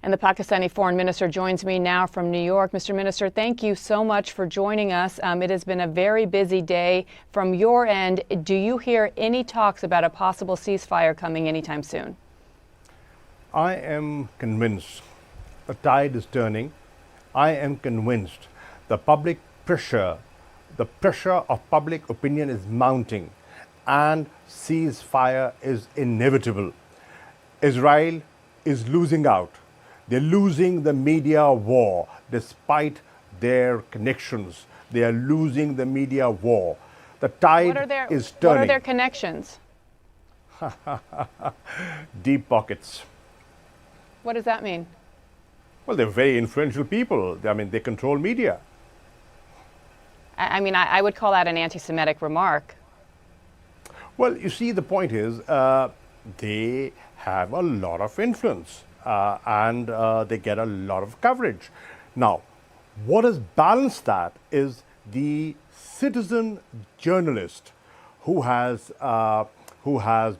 And the Pakistani foreign minister joins me now from New York. Mr. Minister, thank you so much for joining us. It has been a very busy day. From your end, do you hear any talks about a possible ceasefire coming anytime soon? I am convinced the tide is turning. I am convinced the public pressure, the pressure of public opinion is mounting, and ceasefire is inevitable. Israel is losing out. They're losing the media war despite their connections. They are losing the media war. The tide is turning. What are their connections? Deep pockets. What does that mean? Well, they're very influential people. I mean, they control media. I would call that an anti-Semitic remark. Well, you see, the point is they have a lot of influence and they get a lot of coverage. Now, what has balanced that is the citizen journalist who has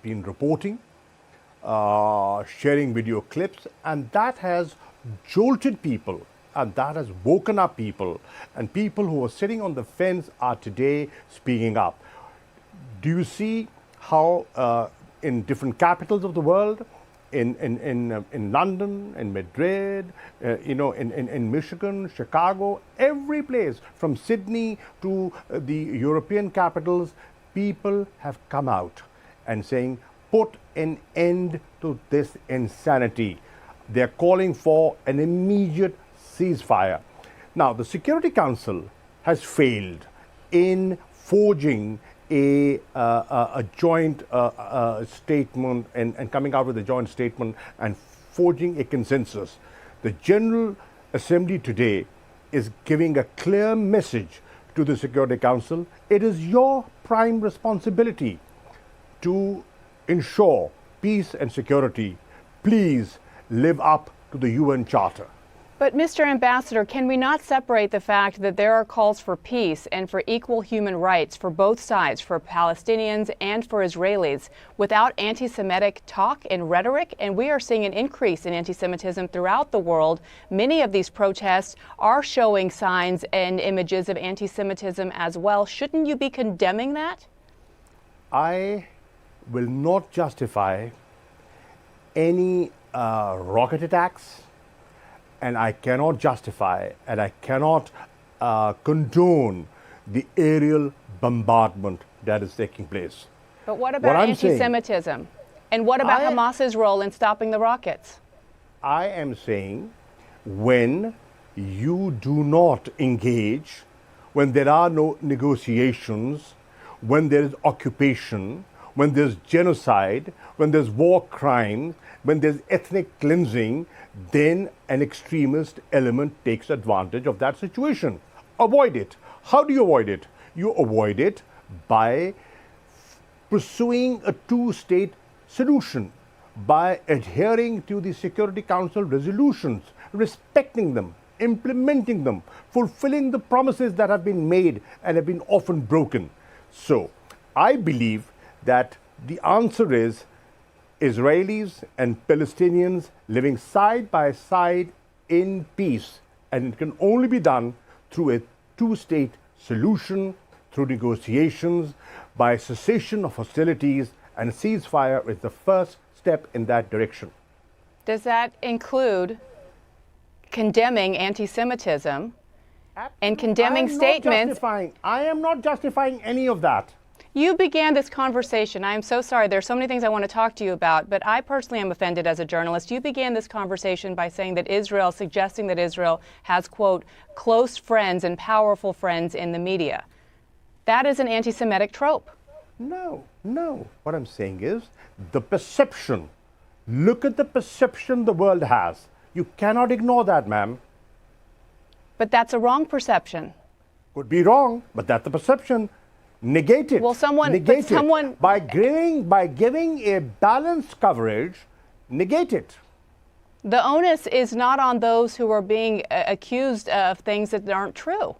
been reporting, sharing video clips, and that has jolted people, and that has woken up people, and people who are sitting on the fence are today speaking up. Do you see how in different capitals of the world, in London, in Madrid, in Michigan, Chicago, every place, from Sydney to the European capitals, people have come out and saying, put an end to this insanity. They're calling for an immediate ceasefire. Now, the Security Council has failed in forging a joint statement and coming out with a joint statement and forging a consensus. The General Assembly today is giving a clear message to the Security Council. It is your prime responsibility to ensure peace and security. Please live up to the UN Charter. But, Mr. Ambassador, can we not separate the fact that there are calls for peace and for equal human rights for both sides, for Palestinians and for Israelis, without anti-Semitic talk and rhetoric? And we are seeing an increase in anti-Semitism throughout the world. Many of these protests are showing signs and images of anti-Semitism as well. Shouldn't you be condemning that? I will not justify any rocket attacks, and I cannot justify and I cannot condone the aerial bombardment that is taking place. But what about anti-Semitism? And what about Hamas's role in stopping the rockets? I am saying when you do not engage, when there are no negotiations, when there is occupation, when there's genocide, when there's war crimes, when there's ethnic cleansing, then an extremist element takes advantage of that situation. Avoid it. How do you avoid it? You avoid it by pursuing a two-state solution, by adhering to the Security Council resolutions, respecting them, implementing them, fulfilling the promises that have been made and have been often broken. So, I believe that the answer is Israelis and Palestinians living side by side in peace, and it can only be done through a two-state solution, through negotiations, by cessation of hostilities, and ceasefire is the first step in that direction. Does that include condemning anti-Semitism and condemning statements? I am not justifying any of that. You began this conversation. I am so sorry. There's so many things I want to talk to you about, but I personally am offended as a journalist. You began this conversation by saying that suggesting that Israel has, quote, close friends and powerful friends in the media. That is an anti-Semitic trope. No. What I'm saying is the perception. Look at the perception the world has. You cannot ignore that, ma'am. But that's a wrong perception. Could be wrong, but that's the perception. Negate it. Well, by giving a balanced coverage, negate it. The onus is not on those who are being accused of things that aren't true.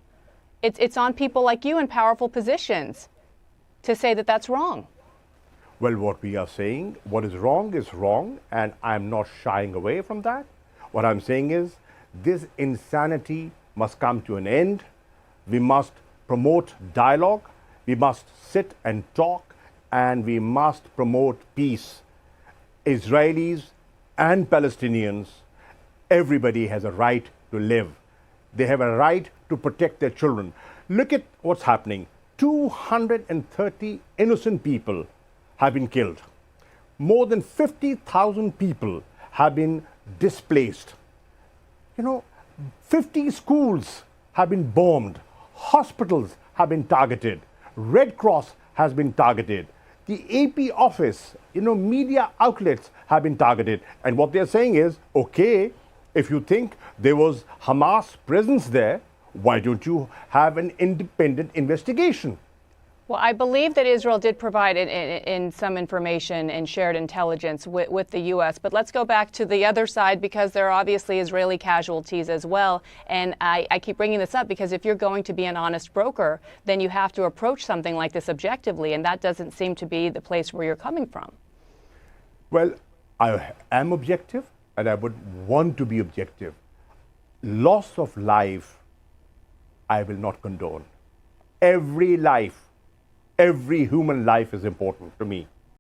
It's on people like you in powerful positions to say that that's wrong. Well, what we are saying, what is wrong, and I'm not shying away from that. What I'm saying is, this insanity must come to an end. We must promote dialogue. We must sit and talk, and we must promote peace. Israelis and Palestinians, everybody has a right to live. They have a right to protect their children. Look at what's happening. 230 innocent people have been killed. More than 50,000 people have been displaced. 50 schools have been bombed. Hospitals have been targeted. Red Cross has been targeted. The AP office, media outlets have been targeted. And what they're saying is, okay, if you think there was Hamas presence there, why don't you have an independent investigation? Well, I believe that Israel did provide in some information and shared intelligence with the U.S. But let's go back to the other side, because there are obviously Israeli casualties as well. And I keep bringing this up because if you're going to be an honest broker, then you have to approach something like this objectively. And that doesn't seem to be the place where you're coming from. Well, I am objective, and I would want to be objective. Loss of life, I will not condone. Every life, every human life is important to me.